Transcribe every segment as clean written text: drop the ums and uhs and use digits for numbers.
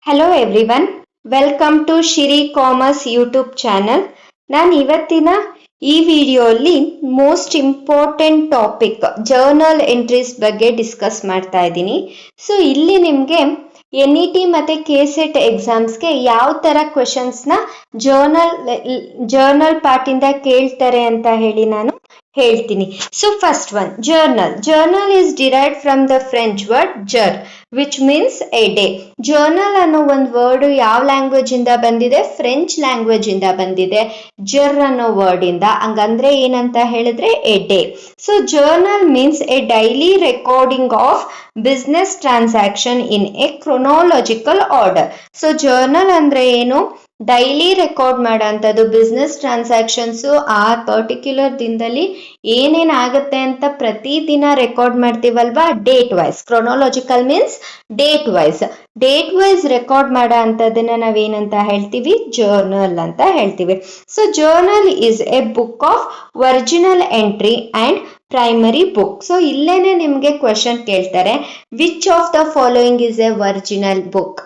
Hello everyone, welcome to Shiri commerce YouTube channel. ನಾನು ಇವತ್ತಿನ ಈ ವಿಡಿಯೋಲಿ most important topic journal entries ಬಗ್ಗೆ ಡಿಸ್ಕಸ್ ಮಾಡ್ತಾ ಇದ್ದೀನಿ. ಸೊ ಇಲ್ಲಿ ನಿಮಗೆ NET ಮತ್ತು KCET ಎಕ್ಸಾಮ್ಸ್ಗೆ ಯಾವ ಥರ ಕ್ವೆಶನ್ಸ್ನ ಜರ್ನಲ್ ಪಾರ್ಟಿಂದ ಕೇಳ್ತಾರೆ ಅಂತ ಹೇಳಿ ನಾನು ಹೇಳ್ತೀನಿ. So first one, journal is derived from the French word jour which means a day. Journal ಅನ್ನೋ ಒಂದು ವರ್ಡ್ ಯಾವ ಲ್ಯಾಂಗ್ವೇಜ್ ಇಂದ ಬಂದಿದೆ? ಫ್ರೆಂಚ್ ಲ್ಯಾಂಗ್ವೇಜ್ ಇಂದ ಬಂದಿದೆ, ಜರ್ ಅನ್ನೋ ವರ್ಡ್ ಇಂದ. ಹಂಗಂದ್ರೆ ಏನಂತ ಹೇಳಿದ್ರೆ a day. So journal means a daily recording of business transaction in a chronological order. So journal ಅಂದ್ರೆ ಏನು? ಡೈಲಿ ರೆಕಾರ್ಡ್ ಮಾಡೋಂಥದ್ದು ಬಿಸ್ನೆಸ್ ಟ್ರಾನ್ಸಾಕ್ಷನ್ಸು ಆ ಪರ್ಟಿಕ್ಯುಲರ್ ದಿನದಲ್ಲಿ ಏನೇನಾಗುತ್ತೆ ಅಂತ ಪ್ರತಿದಿನ ರೆಕಾರ್ಡ್ ಮಾಡ್ತೀವಲ್ವಾ, date wise. Chronological means date wise record ಮಾಡೋ ಅಂಥದ್ದನ್ನ ನಾವೇನಂತ ಹೇಳ್ತೀವಿ? ಜರ್ನಲ್ ಅಂತ ಹೇಳ್ತೀವಿ. So journal is a book of original entry and primary book. So ಇಲ್ಲೇನೆ ನಿಮಗೆ ಕ್ವೆಶನ್ ಕೇಳ್ತಾರೆ, which of the following is A original book,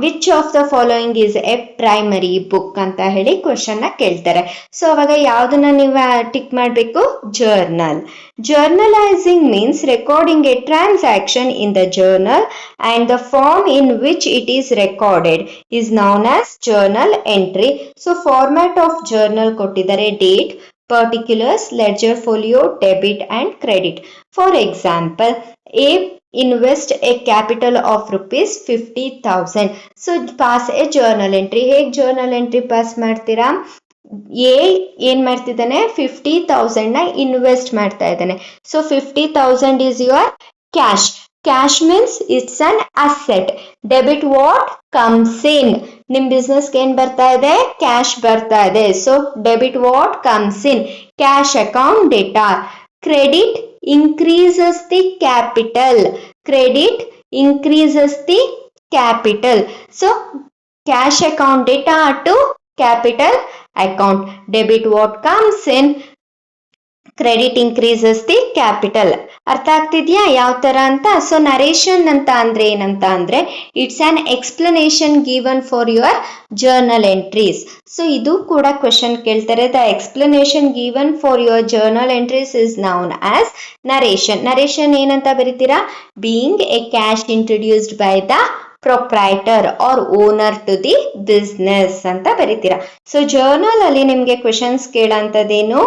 which of the following is A primary book ಅಂತ ಹೇಳಿ ಕ್ವೆಶನ್ನ ಕೇಳ್ತಾರೆ. ಸೊ ಅವಾಗ ಯಾವ್ದನ್ನ ನೀವು ಟಿಕ್ ಮಾಡಬೇಕು? Journal. Journalizing means recording a transaction in the journal and the form in which it is recorded is known as journal entry. So format of journal ಕೊಟ್ಟಿದ್ದಾರೆ, date, particulars, ledger, folio, debit and credit. For example, A invest a capital of rupees 50,000. So pass a journal entry. ಹೇಗೆ journal entry pass ಮಾಡ್ತೀರಾ? A ಏನ್ ಮಾಡ್ತಿದ್ದಾನೆ? 50,000 ನ invest ಮಾಡ್ತಾ ಇದ್ದಾನೆ. So 50,000 is your cash. Cash means it's an asset. Debit what? Comes in. ನಿಮ್ ಬಿಸ್ನೆಸ್ಗೆ ಏನ್ ಬರ್ತಾ ಇದೆ? ಕ್ಯಾಶ್ ಬರ್ತಾ ಇದೆ. So debit what? Comes in. Cash account data. Credit increases the capital. Credit increases the capital. So cash account data to capital account. Debit what? Comes in. Credit increases the capital. ಅರ್ಥ ಆಗ್ತಿದ್ಯಾ ಯಾವ ತರ ಅಂತ? So narration ಅಂತ ಅಂದ್ರೆ ಏನಂತ ಅಂದ್ರೆ it's an explanation given for your journal entries. So ಇದು ಕೂಡ ಕ್ವೆಶನ್ ಕೇಳ್ತಾರೆ. The explanation given for your journal entries is known as narration. Narration ಏನಂತ ಬರೀತೀರಾ? Being a cash introduced by the proprietor or owner to the business ಅಂತ ಬರೀತೀರಾ. So journal ಅಲ್ಲಿ ನಿಮ್ಗೆ questions ಕೇಳೋಂಥದ್ದೇನು?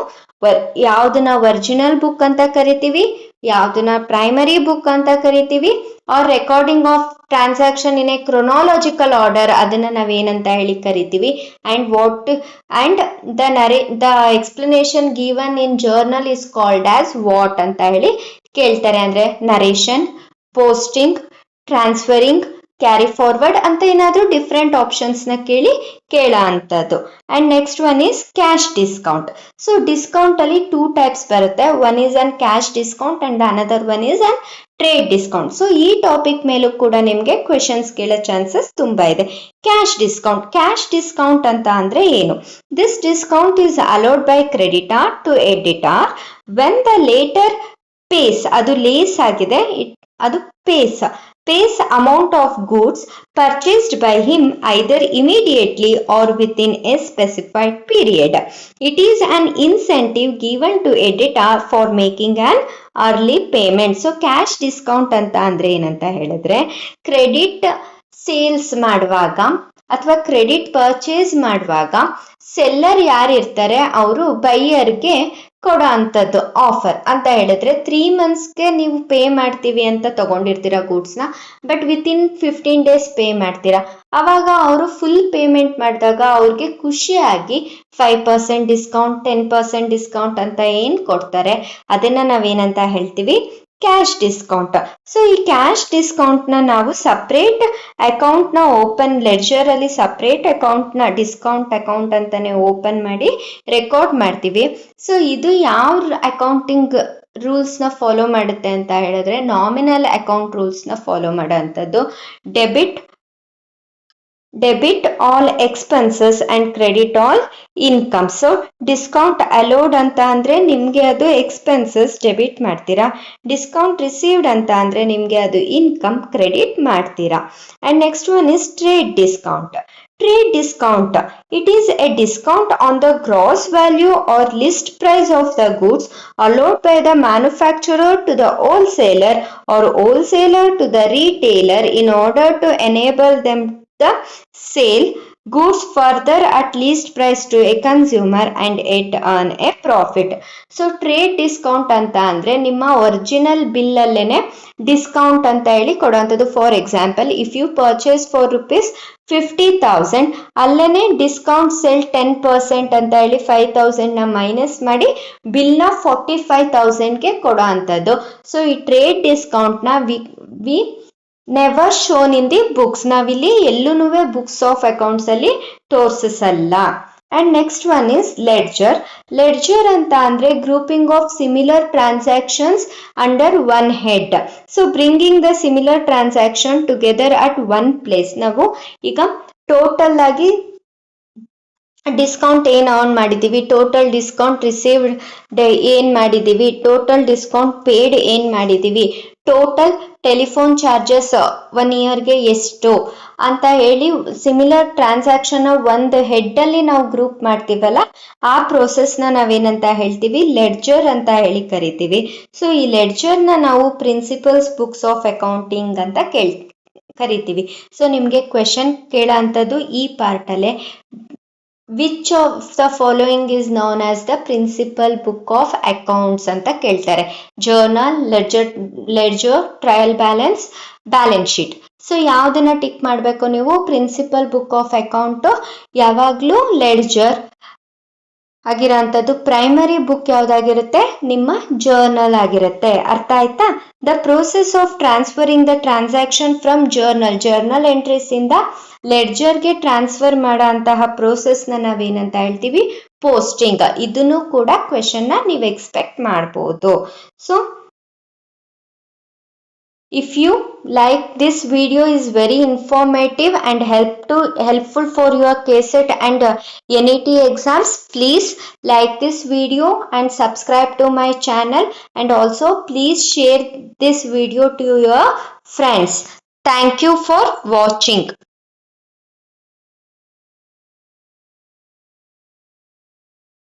ಯಾವ್ದನ್ನ ಒರಿಜಿನಲ್ ಬುಕ್ ಅಂತ ಕರಿತೀವಿ, ಯಾವ್ದನ್ನ ಪ್ರೈಮರಿ ಬುಕ್ ಅಂತ ಕರಿತೀವಿ, or recording of transaction in a chronological order, ಅದನ್ನ ನಾವೇನಂತ ಹೇಳಿ ಕರಿತೀವಿ. And the explanation given in journal is called as what ಅಂತ ಹೇಳಿ ಕೇಳ್ತಾರೆ. ಅಂದ್ರೆ narration, posting, transferring, carry forward ಅಂತ ಏನಾದರೂ ಡಿಫ್ರೆಂಟ್ ಆಪ್ಷನ್ಸ್ ನ ಕೇಳೋ ಅಂಥದ್ದು. And next one is cash discount. So discount ಅಲ್ಲಿ 2 ಟೈಪ್ಸ್ ಬರುತ್ತೆ. One is on cash discount and another one is on trade discount. So ಈ ಟಾಪಿಕ್ ಮೇಲೂ ಕೂಡ ನಿಮಗೆ ಕ್ವೆಶನ್ಸ್ ಕೇಳೋ ಚಾನ್ಸಸ್ ತುಂಬಾ ಇದೆ. ಕ್ಯಾಶ್ ಡಿಸ್ಕೌಂಟ್ ಅಂತ ಅಂದ್ರೆ ಏನು? This discount is allowed by creditor to debtor when the latter pays, ಅದು ಲೇಸ್ ಆಗಿದೆ, ಅದು pays amount of goods purchased by him either immediately or within a specified period. It is an incentive given to editor for making an early payment. So cash discount ಅಂತ ಅಂದ್ರೆ ಏನಂತ ಹೇಳಿದ್ರೆ, credit sales ಮಾಡುವಾಗ ಅಥವಾ credit purchase ಮಾಡುವಾಗ seller ಯಾರು ಇರ್ತಾರೆ ಅವರು ಬೈಯರ್ಗೆ ಕೊಡೋ ಅಂಥದ್ದು ಆಫರ್ ಅಂತ ಹೇಳಿದ್ರೆ 3 monthsಗೆ ನೀವು ಪೇ ಮಾಡ್ತೀವಿ ಅಂತ ತಗೊಂಡಿರ್ತೀರಾ ಗೂಡ್ಸ್ನ, ಬಟ್ ವಿತಿನ್ 15 days ಪೇ ಮಾಡ್ತೀರಾ. ಅವಾಗ ಅವರು ಫುಲ್ ಪೇಮೆಂಟ್ ಮಾಡಿದಾಗ ಅವ್ರಿಗೆ ಖುಷಿಯಾಗಿ 5% ಡಿಸ್ಕೌಂಟ್, 10% ಡಿಸ್ಕೌಂಟ್ ಅಂತ ಏನು ಕೊಡ್ತಾರೆ ಅದನ್ನ ನಾವೇನಂತ ಹೇಳ್ತೀವಿ? Cash discount. ಸೊ ಈ ಕ್ಯಾಶ್ ಡಿಸ್ಕೌಂಟ್ನ ನಾವು ಸಪ್ರೇಟ್ ಅಕೌಂಟ್ನ ಓಪನ್ ಲೆಡ್ಜರ್ ಅಲ್ಲಿ ಸಪ್ರೇಟ್ ಅಕೌಂಟ್ನ ಡಿಸ್ಕೌಂಟ್ ಅಕೌಂಟ್ ಅಂತಾನೆ ಓಪನ್ ಮಾಡಿ ರೆಕಾರ್ಡ್ ಮಾಡ್ತೀವಿ. ಸೊ ಇದು ಯಾವ ಅಕೌಂಟಿಂಗ್ ರೂಲ್ಸ್ನ ಫಾಲೋ ಮಾಡುತ್ತೆ ಅಂತ ಹೇಳಿದ್ರೆ ನಾಮಿನಲ್ ಅಕೌಂಟ್ ರೂಲ್ಸ್ನ ಫಾಲೋ ಮಾಡೋ ಅಂಥದ್ದು. Debit debit all expenses and credit all income. So discount allowed ಅಂತ ಅಂದ್ರೆ ನಿಮ್ಗೆ ಅದು ಎಕ್ಸ್ಪೆನ್ಸಸ್ ಡೆಬಿಟ್ ಮಾಡ್ತೀರಾ, ಡಿಸ್ಕೌಂಟ್ ರಿಸೀವ್ಡ್ ಅಂತ ಅಂದ್ರೆ ನಿಮ್ಗೆ ಅದು ಇನ್ಕಮ್ ಕ್ರೆಡಿಟ್ ಮಾಡ್ತೀರಾ. And next one is trade discount. Trade discount. It is a discount on the gross value or list price of the goods allowed by the manufacturer to the wholesaler or wholesaler to the retailer in order to enable them the sale goods further at least price to a consumer and it earn a profit. So trade discount ಅಂತ ಅಂದ್ರೆ ನಿಮ್ಮ original bill ಅಲ್ಲೇನೆ discount ಅಂತ ಹೇಳಿ ಕೊಡುವಂಥದ್ದು. For example, if you purchase for ₹50,000, ಅಲ್ಲೇನೆ discount cell 10% ಅಂತ ಹೇಳಿ 5,000 ನ ಮೈನಸ್ ಮಾಡಿ ಬಿಲ್ ನ 45,000ಗೆ ಕೊಡೋ ಅಂಥದ್ದು. ಸೊ ಈ ಟ್ರೇಡ್ ಡಿಸ್ಕೌಂಟ್ ನ we never shown in the books, ನಾವಿಲ್ಲಿ ಎಲ್ಲೂ ಬುಕ್ಸ್ ಆಫ್ ಅಕೌಂಟ್ಸ್ ಅಲ್ಲಿ ತೋರಿಸಲ್ಲ. And next one is ledger. Ledger ಅಂತ ಅಂದ್ರೆ grouping of similar transactions under one head. So bringing the similar transaction together at one place. ನಾವು ಈಗ total ಆಗಿ discount ಏನ್ ಆನ್ ಮಾಡಿದ್ದೀವಿ, ಟೋಟಲ್ ಡಿಸ್ಕೌಂಟ್ ರಿಸೀವ್ಡ್ ಏನ್ ಮಾಡಿದ್ದೀವಿ, ಟೋಟಲ್ ಡಿಸ್ಕೌಂಟ್ ಪೇಡ್ ಏನ್ ಮಾಡಿದ್ದೀವಿ, ಟೋಟಲ್ ಟೆಲಿಫೋನ್ ಚಾರ್ಜಸ್ 1 ಇಯರ್ಗೆ ಎಷ್ಟು ಅಂತ ಹೇಳಿ ಸಿಮಿಲರ್ ಟ್ರಾನ್ಸಾಕ್ಷನ್ ಒಂದು ಹೆಡ್ ಅಲ್ಲಿ ನಾವು ಗ್ರೂಪ್ ಮಾಡ್ತೀವಲ್ಲ, ಆ ಪ್ರೋಸೆಸ್ನ ನಾವೇನಂತ ಹೇಳ್ತೀವಿ, ಲೆಡ್ಜರ್ ಅಂತ ಹೇಳಿ ಕರಿತೀವಿ. ಸೊ ಈ ಲೆಡ್ಜರ್ನ ನಾವು ಪ್ರಿನ್ಸಿಪಲ್ಸ್ ಬುಕ್ಸ್ ಆಫ್ ಅಕೌಂಟಿಂಗ್ ಅಂತ ಕರಿತೀವಿ. ಸೊ ನಿಮ್ಗೆ ಕ್ವೆಶನ್ ಕೇಳೋ ಅಂಥದ್ದು ಈ ಪಾರ್ಟ್ ಅಲ್ಲೇ, which of the following is known as the principal book of accounts ಅಂತ ಕೇಳ್ತಾರೆ. Journal, ledger, trial balance, balance sheet. So ಯಾವ್ದನ್ನ ಟಿಕ್ ಮಾಡಬೇಕು ನೀವು? ಪ್ರಿನ್ಸಿಪಲ್ ಬುಕ್ ಆಫ್ ಅಕೌಂಟ್ ಯಾವಾಗ್ಲೂ ಲೆಡ್ಜರ್ ಆಗಿರೋಂಥದ್ದು. ಪ್ರೈಮರಿ ಬುಕ್ ಯಾವ್ದಾಗಿರುತ್ತೆ? ನಿಮ್ಮ ಜರ್ನಲ್ ಆಗಿರುತ್ತೆ. ಅರ್ಥ ಆಯ್ತಾ? The process of transferring the transaction from journal entries ಇಂದ ಲೆಡ್ಜರ್ಗೆ ಟ್ರಾನ್ಸ್ಫರ್ ಮಾಡೋ ಅಂತಹ ಪ್ರೋಸೆಸ್ನ ನಾವೇನಂತ ಹೇಳ್ತೀವಿ? ಪೋಸ್ಟಿಂಗ್. ಇದನ್ನು ಕೂಡ ಕ್ವೆಶನ್ ನೀವು ಎಕ್ಸ್ಪೆಕ್ಟ್ ಮಾಡ್ಬೋದು. So if you like this video is very informative and helpful for your KCET and NET exams, please like this video and subscribe to my channel, and also please share this video to your friends. Thank you for watching.